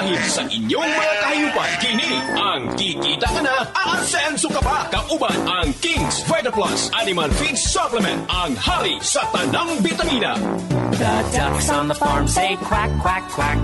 Bangin sa inyong mga kahayupan. Kini ang Kikita Ka Na, Aasenso Ka Pa. Kauban ang King's Vita Plus Animal Feed Supplement. Ang hari sa tanang bitamina. The ducks on the farm say quack, quack, quack.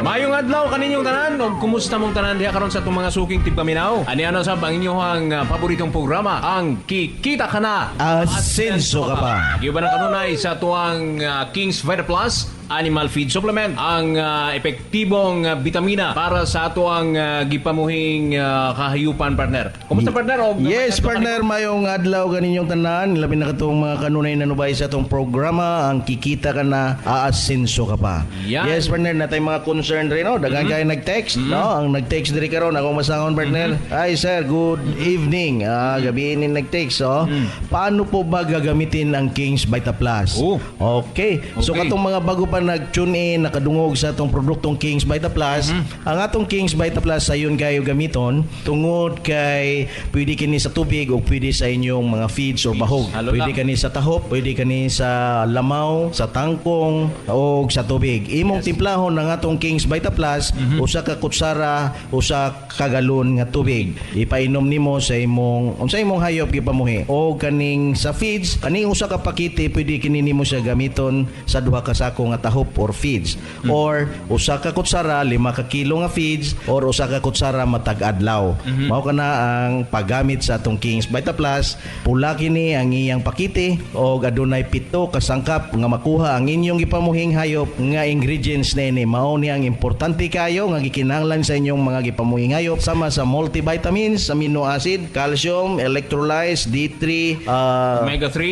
Mayong adlaw kaninyong tanan o kumusta mong tanan diha karon sa itong mga suking tigpaminaw. Ani ano sa ang inyong paboritong programa, ang Kikita Ka Na, Aasenso Ka Pa. Giba na kanunay sa tuwang King's Vita Plus Animal Feed Supplement, ang epektibong vitamina para sa ato ang gipamuhing kahayupan, partner. Kumusta, partner? Yes, partner, mayong adlaw kaninyong tanan. Labi na katong mga kanunay na nubay sa itong programa, ang Kikita Ka Na, Aasenso Ka Pa. Yan. Yes, partner, natay mga concern rin, no? Dagan kayo nag-text, no? Ang nag-text diri karon akong masangon, partner. Hi, sir, good evening. Gabiin ni nag-text, oh. Paano po ba gagamitin ang King's Vita Plus? Oh. Okay. So, katong mga bago pa nag-tune in, nakadungog sa itong produktong King's Vita Plus, ang atong King's Vita Plus ayon kayo gamiton tungod kay pwede kini sa tubig o pwede sa inyong mga feeds or bahog. Pwede kani sa tahop, pwede kani sa lamaw, sa tangkong o sa tubig. Imong timplahon ng atong King's Vita Plus, usa ka kutsara, usa ka galon nga tubig. Ipainom nimo sa imong unsa imong hayop gipamuhi. O kaning sa feeds, kaning usa ka pakete pwede kini nimo siya gamiton sa duha ka sako nga tahop or feeds. Or usa ka kutsara 5 ka kilo nga feeds or usa ka kutsara matag adlaw. Mao kana ang paggamit sa atong King's Vita Plus. Pula kini ang iyang pakete o adunay 7 ka sangkap nga makuha ang inyong gipamuhing hayop nga ingredients na ini. Mao ni ang importante kayo nga gikinahanglan sa inyong mga gipamuhing hayop sama sa multivitamins, amino acid, calcium, electrolytes, D3,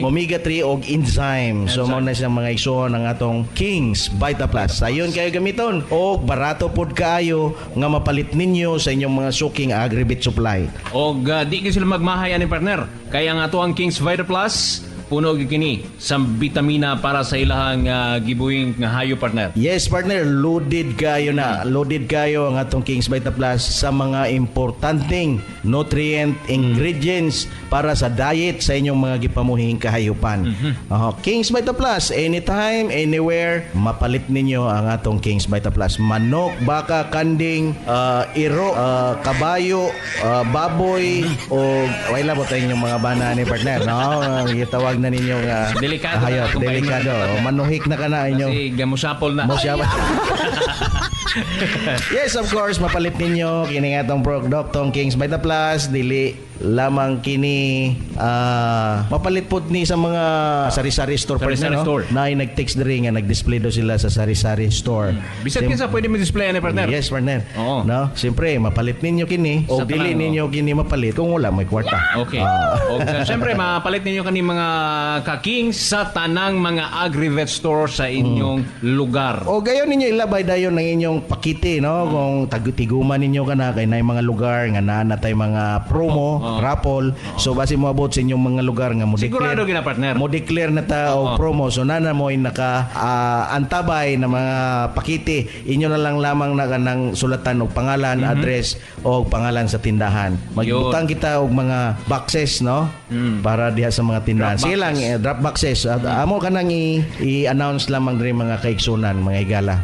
omega 3 og enzyme. So mao na siyang mga igsoon ng atong King's Vita Plus. Ayon kayo gamiton o barato pod kaayo nga mapalit ninyo sa inyong mga suking agribit supply. O di ka sila magmahay ani, partner. Kaya nga to ang King's Vita Plus, puno gikini sa vitamina para sa ilahang gibuhing nga hayo, partner. Yes, partner, loaded kayo na. Loaded kayo ang atong King's Vita Plus sa mga importanteng nutrient ingredients para sa diet sa inyong mga gipamuhing kahayupan. King's Vita Plus, anytime, anywhere, mapalit ninyo ang atong King's Vita Plus. Manok, baka, kanding, iro, kabayo, baboy, o wala mo tayo yung mga bana ni partner, no? Itawag na ninyo Delikado hayop, na delikado. Manuhik na ka na inyong Kasi gamusapol na. Yes, of course, mapalit ninyo kini nga tong produktong King's Vita Plus, dili lamang kini mapalit pod ni sa mga sari-sari store, Sari-sari store. Na ay nag-text diri nga nag-display do sila sa sari-sari store. Bisag kinsa pwede mo display ani, partner. Yes, partner. Oo. No, siyempre mapalit ninyo kini o Sa dili tanan, ninyo kini mapalit kung wala may kwarta. Okay. O siyempre, mapalit ninyo kani mga ka-Kings sa tanang mga agri-vet store sa inyong lugar. O gayon ninyo ilabay dayon ng inyong pakite, no? Kung tiguman ninyo kana kay nay mga lugar nga naa tay mga promo, raffle. So basi mo abot sa inyong mga lugar nga mo Sigurado declare. gina, partner. Mo declare na ta og promo. So nana mo naka antabay na mga pakite. Inyo na lang lamang na kanang sulatan og pangalan, address og pangalan sa tindahan. Magbutang kita og mga boxes, no? Para diha sa mga tindahan. Sige lang, drop boxes. Amo kanang i-announce lamang diri mga kaigsunan, mga igala.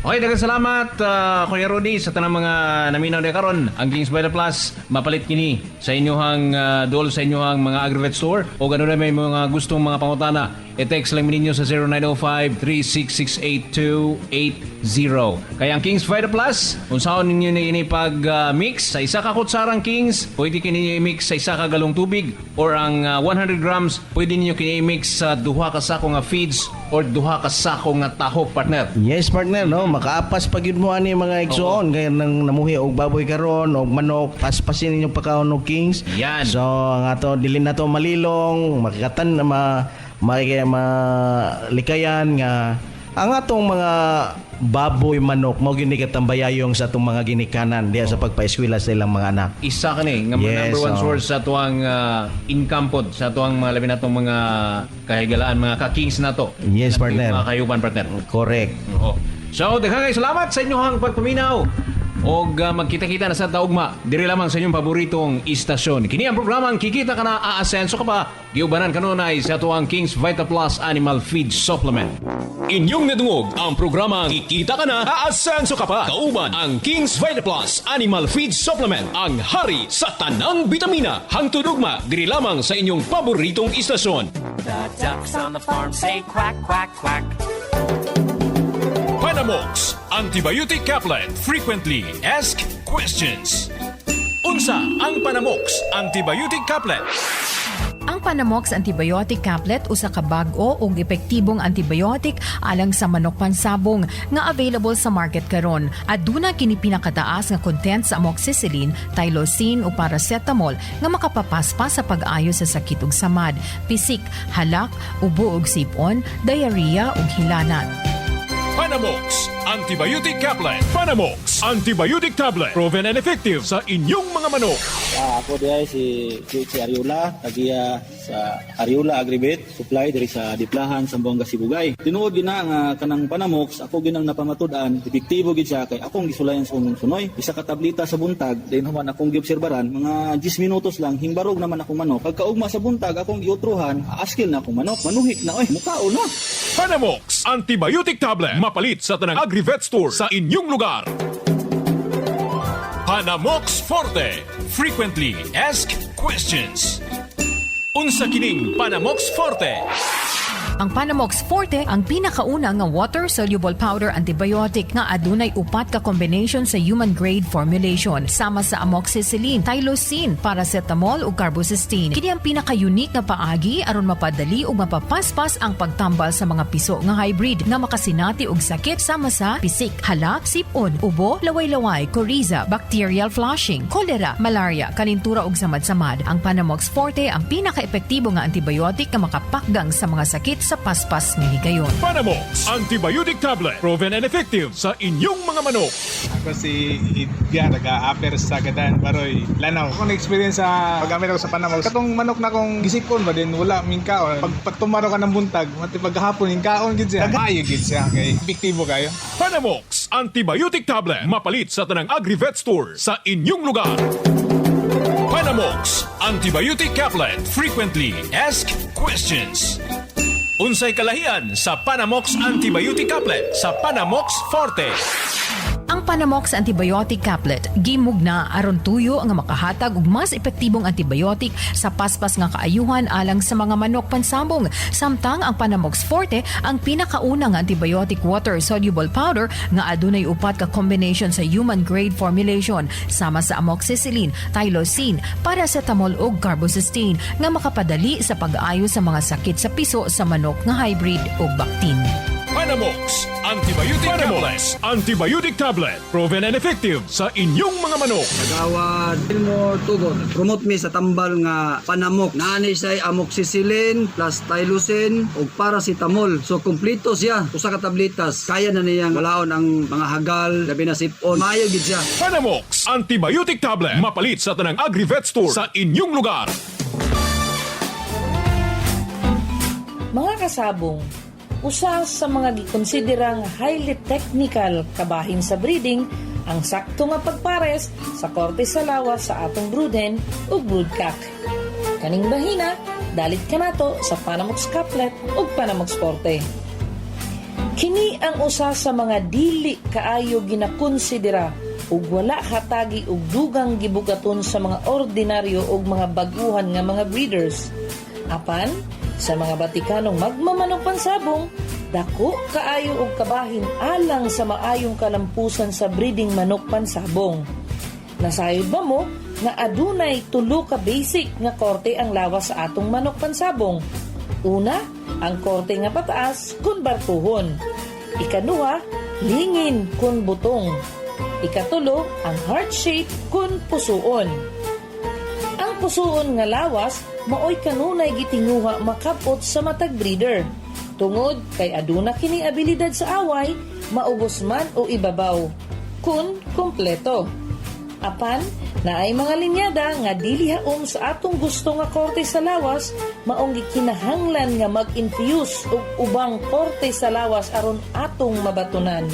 Okay, daghang salamat Kuya Rudy sa tanang mga naminaw na karon. Ang King's Vita Plus mapalit kini sa inyohang dol sa inyohang mga agri-vet store o ganoon na may mga gustong mga pangutana. I-text lang ninyo sa 0905-3668280. Kaya ang King's Vita Plus, kung saan ninyo na ini pag-mix sa isa ka kutsarang King's, pwede kinyo i-mix sa isa ka galong tubig or ang 100 grams, pwede ninyo kinyo i-mix sa duha ka sako nga feeds or duha ka sako nga tahop, partner. Yes, partner, no? Makaapas pag yun mo ani mga igsoon kaya nang namuhi og baboy karon og manok, paspasin ninyo pagkaon og Kings. Yan. So ang ato dili na to malilong, makikatan na malikayan nga ang atong mga baboy manok mao gini katambayayong sa atong mga ginikanan diya sa pagpaeskwela sa ilang mga anak. Isa ka ni nga Yes, number one source sa tuang income pod sa tuang mga labi natong mga kahigalaan, mga ka-Kings na to. Yes, partner. Mga kayuban, partner. Correct. Oo. So, daghang salamat sa inyong pagpaminaw. O magkita-kita na sa taugma diri lamang sa inyong paboritong istasyon. Kini ang programang Kikita Ka Na, Aasenso Ka Pa. Giubanan kanunay sa tuang King's Vita Plus Animal Feed Supplement. Inyong nadungog ang programang Kikita Ka Na, Aasenso Ka Pa. Kauban ang King's Vita Plus Animal Feed Supplement, ang hari sa tanang bitamina. Hangtod ugma, diri lamang sa inyong paboritong istasyon. The ducks on the farm say quack, quack, quack. Panamox Antibiotic Caplet. Frequently Asked Questions. Unsa ang Panamox Antibiotic Caplet? Ang Panamox Antibiotic Caplet usa ka bag-o ug epektibong antibiotic alang sa manok pansabong nga available sa market karon. Aduna kini pinakataas nga content sa amoxicillin, tylosin ug paracetamol nga makapapaspas sa pag-ayo sa sakit ug samad, pisik, halak, ubo ug sipon, diarrhea ug hilanat. Panamox Antibiotic Caplet. Panamox Antibiotic Tablet. Proven and effective sa inyong mga manok. Ako diay si Ariola, tagiya sa Ariola Agribit, supply diri sa Diplahan, Zamboanga, Sibugay. Tinuod gina nga kanang Panamox, ako ginang napamatud-an, epektibo gid siya kay akong gisulayan sa sunoy. Isa ka tablita sa buntag, din human akong giobserbaran, mga 10 minutos lang hingbarog naman akong manok. Pagkaugma sa buntag akong giutruhan, aaskil na akong manok. Manuhik na mukao na. Panamox Antibiotic Tablet. Mapalit sa tanang Agri-Vet Store sa inyong lugar. Panamox Forte. Frequently Asked Questions. Unsa kining Panamox Forte? Ang Panamox Forte ang pinakauna nga water-soluble powder antibiotic nga adunay upat ka combination sa human-grade formulation sama sa amoxicillin, tylosin, paracetamol ug carbocysteine. Kini ang pinaka-unique nga paagi aron mapadali ug mapapaspas ang pagtambal sa mga piso nga hybrid nga makasinati og sakit sama sa pisik, halak, sipon, ubo, laway-laway, coryza, bacterial flushing, cholera, malaria, kalintura ug samad-samad. Ang Panamox Forte ang pinaka-epektibo nga antibiotic nga makapakgang sa mga sakit sa paspas nga higayon. Panamox Antibiotic Tablet. Proven and effective sa inyong mga manok. Ako si Idya, taga-upper sa Gadan, Baroy, Lanaw. Ako na-experience sa pag-gamit ako sa Panamox. Katong manok na kong gisikon ba din, wala mingkaon. Pag tumaro ka ng buntag, mati paghapon, mingkaon gid siya. Maayo gid siya, kay epektibo kayo. Panamox Antibiotic Tablet. Mapalit sa tanang Agri-Vet Store sa inyong lugar. Panamox Antibiotic Caplet. Frequently Asked Questions. Unsay kalahian sa Panamox Antibiotic Caplet sa Panamox Forte? Ang Panamox Antibiotic Caplet gimugna aron tuyo nga makahatag og mas epektibong antibiotic sa paspas nga kaayuhan alang sa mga manok pansabong. Samtang ang Panamox Forte ang pinakauna nga antibiotic water-soluble powder nga adunay upat ka combination sa human-grade formulation sama sa amoxicillin, tylosin, paracetamol ug carbocysteine nga makapadali sa pag-ayo sa mga sakit sa piso sa manok nga hybrid ug baktin. Panamox Antibiotic Tablet. Antibiotic Tablet. Proven and effective sa inyong mga manok. Gawad Gilmore Tugon. Promote mi sa tambal nga Panamok. Naanay siya amoxicillin plus tylosin ug paracetamol. So kompleto siya. Usa ka tablitas. Kaya na niyang walaon ang mga hagal, labi na sipon. Maayo gid siya. Panamox Antibiotic Tablet. Mapalit sa tanang Agri-Vet Store sa inyong lugar. Mga kasabong, usa sa mga gikonsiderang highly technical kabahin sa breeding ang sakto nga pagpares sa korte sa lawas sa atong broodhen ug broodcock. Kaning bahina, dalit ka nato sa Panamox Caplet ug Panamox Forte. Kini ang usa sa mga dili kaayo ginakonsidera ug wala hatagi og dugang gibugaton sa mga ordinaryo ug mga baguhan nga mga breeders. Apan, sa mga Batikanong magmamanok pansabong, dako kaayo og kabahin alang sa maayong kalampusan sa breeding manok pansabong. Nasayod ba mo nga adunay tulo ka basic nga korte ang lawas sa atong manok pansabong? Una, ang korte nga pataas kun barkuhon. Ikaduha, lingin kun butong. Ikatulo, ang heart shape kun pusuon. Ang pusuon nga lawas maoy kanunay gitinguha makapot sa matag breeder. Tungod kay aduna kini abilidad sa away, maubos man o ibabaw, kun kompleto. Apan, naay mga linyada nga dili haom sa atong gusto nga korte sa lawas, maong gikinahanglan nga mag-infuse og ubang korte sa lawas aron atong mabatunan.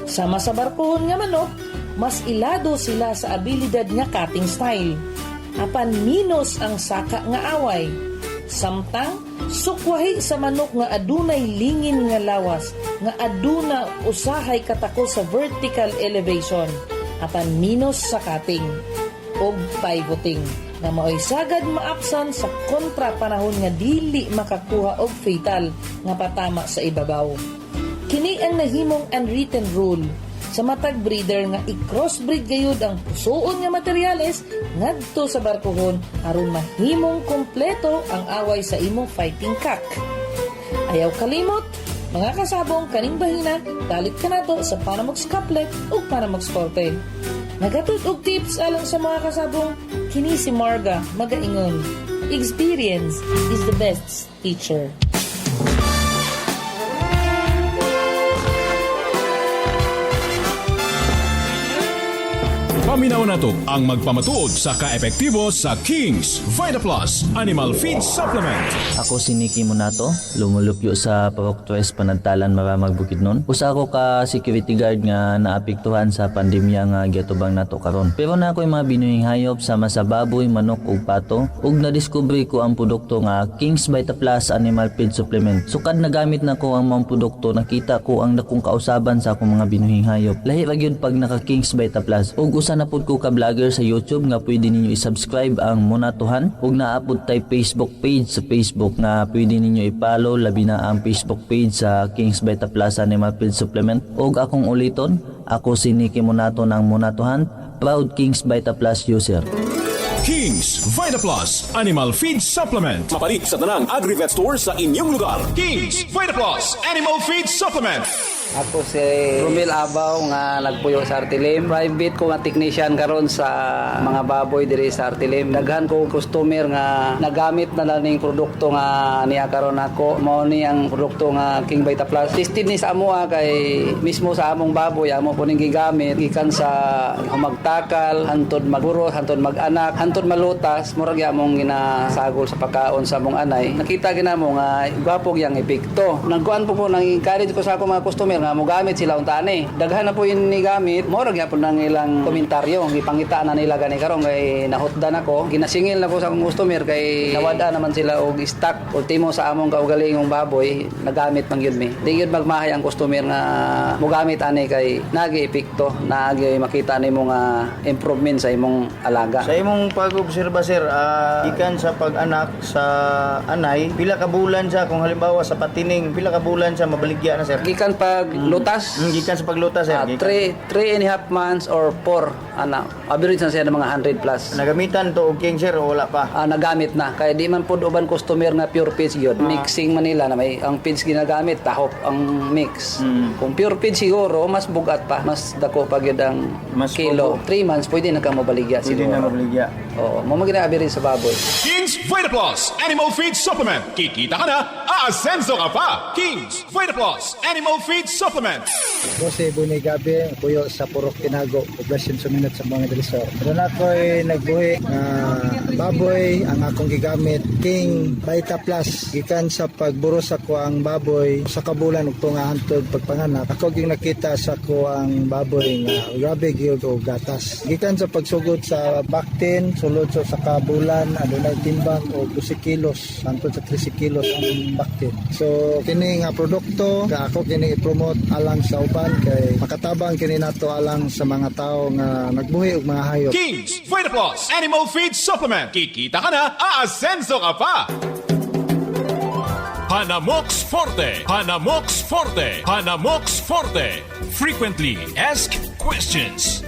Sama sa barkuhon nga manok, mas ilado sila sa abilidad nga cutting style. Apan minus ang saka nga away. Samtang sukwahi sa manok nga adunay lingin nga lawas, nga aduna usahay katako sa vertical elevation, apan minus sa cutting o pivoting, na maoy sagad maapsan sa kontra panahon nga dili makakuha og fatal nga patama sa ibabaw. Kini ang nahimong unwritten rule sa matag breeder nga i-crossbreed gayud ang pusoon nga materyales ngadto sa barkohon aron mahimong kompleto ang away sa imong fighting cock. Ayaw kalimot, mga kasabong kaning bahina, dalit ka nato sa Panamox Couplet ug Panamox Forte. Nagatut og tips alang sa mga kasabong, kini si Marga magaingon. Experience is the best teacher. Paminaw na to ang magpamatuod sa kaepektibo sa King's Vita Plus Animal Feed Supplement. Ako si Nicky Monato, lumulupyo sa Paroktres Panantalan Maramag Bukidnon. Usa ako ka security guard nga naapektuhan sa pandemya nga giatubang nato karon. Pero na ako'y mga binuhing hayop sama sa baboy, manok ug pato ug nadiskubre ko ang produkto nga King's Vita Plus Animal Feed Supplement. Sukad nagamit na ko ang mga produkto, nakita ko ang dakong kausaban sa akong mga binuhing hayop. Lahi ra gyud pag naka King's Vita Plus. Ug usa na pud ko ka vlogger sa YouTube nga pwede ninyo i-subscribe ang Monatuhan ug naapod tay Facebook page sa Facebook nga pwede ninyo i-follow, labi na ang Facebook page sa King's Vita Plus Animal Feed Supplement. Ug akong uliton, ako si Nicky Monato ng Monatuhan, proud King's Vita Plus user. King's Vita Plus Animal Feed Supplement. Mapalit sa tanang Agri-Vet Store sa inyong lugar. King's Vita Plus Animal Feed Supplement. Ako si Romel Abaw nga nagpuyo sa Artilim. Private ko nga technician karon sa mga baboy diri sa Artilim. Daghan ko customer nga nagamit na laning produkto nga niya karon ako. Mao ni ang produkto nga King Vita Plus. Tested ni sa amoa kay mismo sa among baboy amo po ning gigamit gikan sa humagtakal, hantod magburos, hantod mag-anak, hantod malutas, murag among ginasagol sa pagkaon sa among anay. Nakita ginamo nga gwapo yang epekto. Nagkuan po nang encourage ko sa ako mga customer nga mo gamit sila untani. Daghan na po yun ni gamit, mo ra gyapon nang ilang komentaryo, gipangita na nila gani karon kay nahutdan ako, ginasingil na ko sa akong customer kay nawada naman sila og stock ultimo sa among kaugalingong baboy, nagamit man gyud mi. Di gyud magmahay ang customer nga mo gamit ani kay nagi-epekto, nagi makita nimo nga improvement sa imong alaga. Sa imong pag-obserba sir, ikan sa pag-anak sa anay, pila ka bulan siya kung halimbawa sa patining, pila ka bulan siya mabaligya na sir? Gikan paglutas. Gikan sa paglutas sir. 3.5 months or 4 ana. Average na siya ng mga 100 plus. Nagamitan to og king sir o wala pa? Nagamit na. Kaya di man pod uban customer na pure feeds gyud. Mixing manila na may ang feeds ginagamit tahop ang mix. Kung pure feeds siguro mas bugat pa, mas dako pa gyud ang Mas kilo. 3 months pwede na ka mabaligya Pwede siguro. na mabaligya. Oo, mo magina-average sa baboy. King's Vita Plus Animal Feed Supplement. Kikita ka na, aasenso ka pa. King's Vita Plus Animal Feed Supplement. Jose Bunay Gabi, puyo sa Purok Tinago, poblasyon Suminot sa mga Delisor. Doon ako'y nagbuhi na baboy ang akong gigamit King Vita Plus. Gikan sa pagburos ako ang baboy sa kabulan ug nga hantod pagpanganak. Ako ging nakita sa ko ang baboy nga grabe gyud og gatas. Gikan sa pagsugod sa baktin, sulod sa kabulan adunay timbang og 12 kilos hantod sa 13 kilos ang baktin. So kini nga produkto nga ako kini i-promote alang sa uban kay makatabang kini nato alang sa mga tao nga nagbuhi og mga hayop. King's Vita Plus Animal Feed Supplement. Kikita ka na, aasenso ka pa. Panamox Forte. Panamox Forte. Panamox Forte. Frequently asked questions.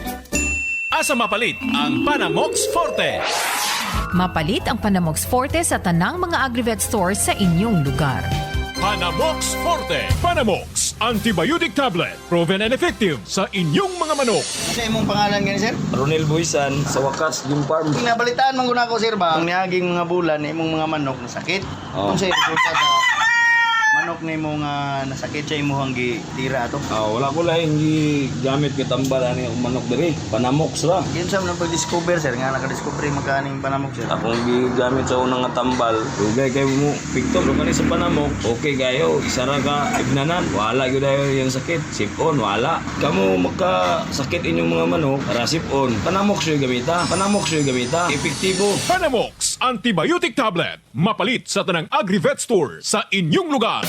Asa mapalit ang Panamox Forte? Mapalit ang Panamox Forte sa tanang mga Agri-Vet stores sa inyong lugar. Panamox Forte. Panamox Antibiotic Tablet. Proven and effective sa inyong mga manok. Sa imong pangalan gani sir? Ronel Buisan sa Wakas Game Farm. Nabalitaan man guna ko sir ba? Ang niaging mga bulan imong mga manok nasakit. Kung sa resulta sa manok na imong nasakit sa imong gitira ato. Wala ko lang gamit ka tambal ani ang manok diri. Panamox ra. Kinsa man pag-discover sir nga naka-discover magkaning panamok sir? Akong gigamit sa unang nga tambal. Dugay kay mo pikto ro kani sa panamok. Okay kayo, isa ra ka ibnanan. Wala gyud ayo yung sakit. Sipon wala. Kamo magkasakit inyong mga manok, ra sipon. Panamox yung gamita. Panamox yung gamita. Epektibo. Panamox Antibiotic Tablet. Mapalit sa tanang Agri-Vet Store sa inyong lugar.